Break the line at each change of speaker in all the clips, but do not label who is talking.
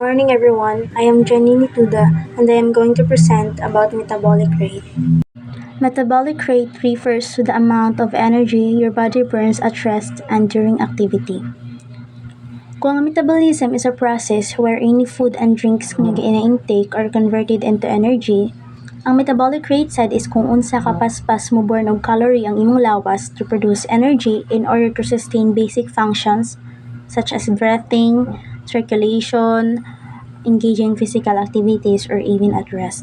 Morning everyone, I am Janine Tuda and I am going to present about metabolic rate. Metabolic rate refers to the amount of energy your body burns at rest and during activity. Kung ang metabolism is a process where any food and drinks nga ina-intake are converted into energy, ang metabolic rate sad is kung unsa kapaspas mo burn og calorie ang imong lawas to produce energy in order to sustain basic functions such as breathing, circulation, engaging in physical activities, or even at rest.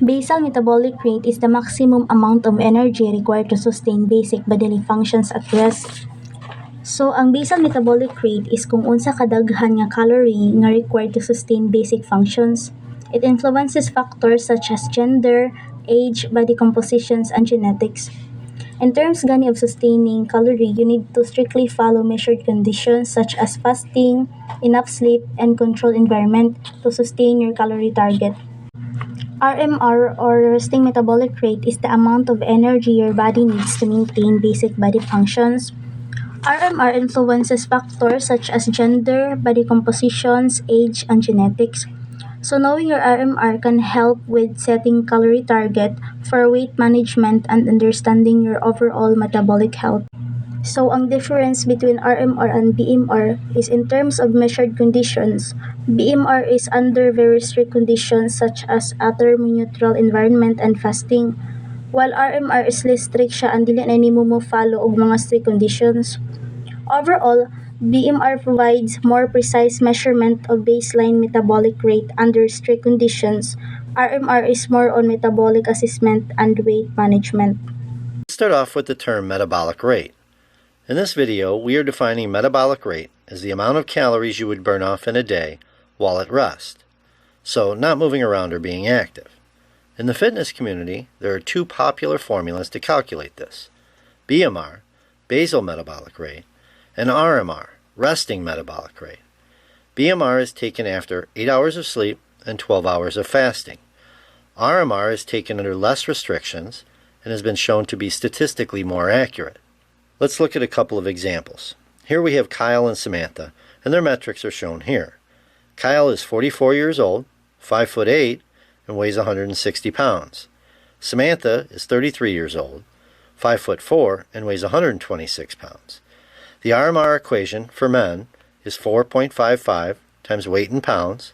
Basal metabolic rate is the maximum amount of energy required to sustain basic bodily functions at rest. So, ang basal metabolic rate is kung unsa kadaghan nga calorie nga required to sustain basic functions. It influences factors such as gender, age, body compositions, and genetics. In terms gani of sustaining calorie, you need to strictly follow measured conditions such as fasting, enough sleep, and controlled environment to sustain your calorie target. RMR or resting metabolic rate is the amount of energy your body needs to maintain basic body functions. RMR influences factors such as gender, body compositions, age, and genetics. So knowing your RMR can help with setting calorie target for weight management and understanding your overall metabolic health. So ang difference between RMR and BMR is in terms of measured conditions. BMR is under very strict conditions such as a thermoneutral environment and fasting, while RMR is less strict siya and dili na nimo mo follow og mga strict conditions. Overall, BMR provides more precise measurement of baseline metabolic rate under strict conditions. RMR is more on metabolic assessment and weight management.
Let's start off with the term metabolic rate. In this video, we are defining metabolic rate as the amount of calories you would burn off in a day while at rest, so not moving around or being active. In the fitness community, there are two popular formulas to calculate this: BMR, basal metabolic rate, and RMR, resting metabolic rate. BMR is taken after 8 hours of sleep and 12 hours of fasting. RMR is taken under less restrictions and has been shown to be statistically more accurate. Let's look at a couple of examples. Here we have Kyle and Samantha, and their metrics are shown here. Kyle is 44 years old, 5'8", and weighs 160 pounds. Samantha is 33 years old, 5'4", and weighs 126 pounds. The RMR equation for men is 4.55 times weight in pounds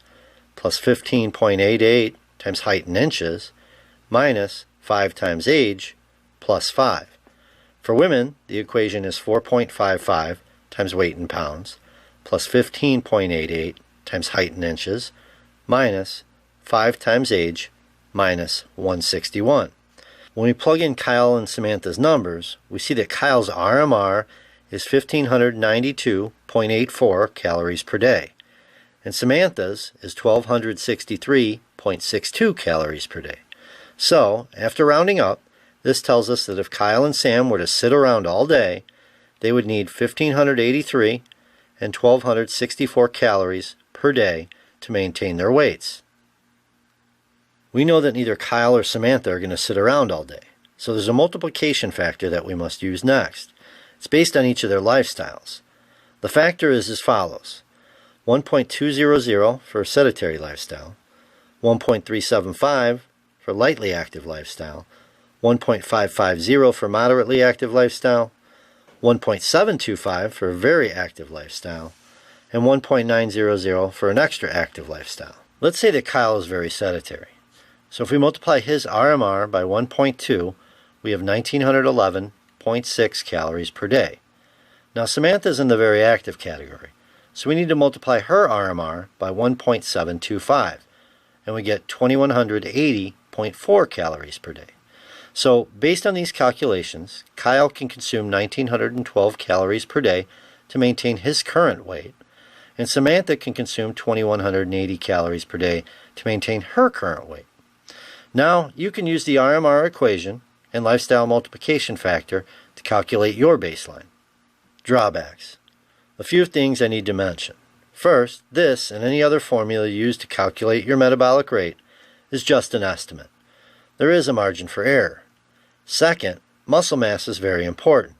plus 15.88 times height in inches minus 5 times age plus 5. For women, the equation is 4.55 times weight in pounds plus 15.88 times height in inches minus 5 times age minus 161. When we plug in Kyle and Samantha's numbers, we see that Kyle's RMR is 1,592.84 calories per day, and Samantha's is 1,263.62 calories per day. So, after rounding up, this tells us that if Kyle and Sam were to sit around all day, they would need 1,583 and 1,264 calories per day to maintain their weights. We know that neither Kyle or Samantha are going to sit around all day, so there's a multiplication factor that we must use next. It's based on each of their lifestyles. The factor is as follows: 1.200 for a sedentary lifestyle, 1.375 for lightly active lifestyle, 1.550 for moderately active lifestyle, 1.725 for a very active lifestyle, and 1.900 for an extra active lifestyle. Let's say that Kyle is very sedentary. So if we multiply his RMR by 1.2, we have 1,911.6 calories per day. Now Samantha's in the very active category, so we need to multiply her RMR by 1.725, and we get 2,180.4 calories per day. So based on these calculations, Kyle can consume 1,912 calories per day to maintain his current weight, and Samantha can consume 2,180 calories per day to maintain her current weight. Now you can use the RMR equation and lifestyle multiplication factor to calculate your baseline. Drawbacks. A few things I need to mention. First, this and any other formula used to calculate your metabolic rate is just an estimate. There is a margin for error. Second, muscle mass is very important.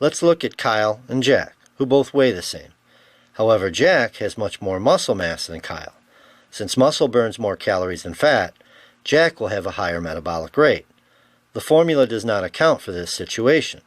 Let's look at Kyle and Jack, who both weigh the same. However, Jack has much more muscle mass than Kyle. Since muscle burns more calories than fat, Jack will have a higher metabolic rate. The formula does not account for this situation.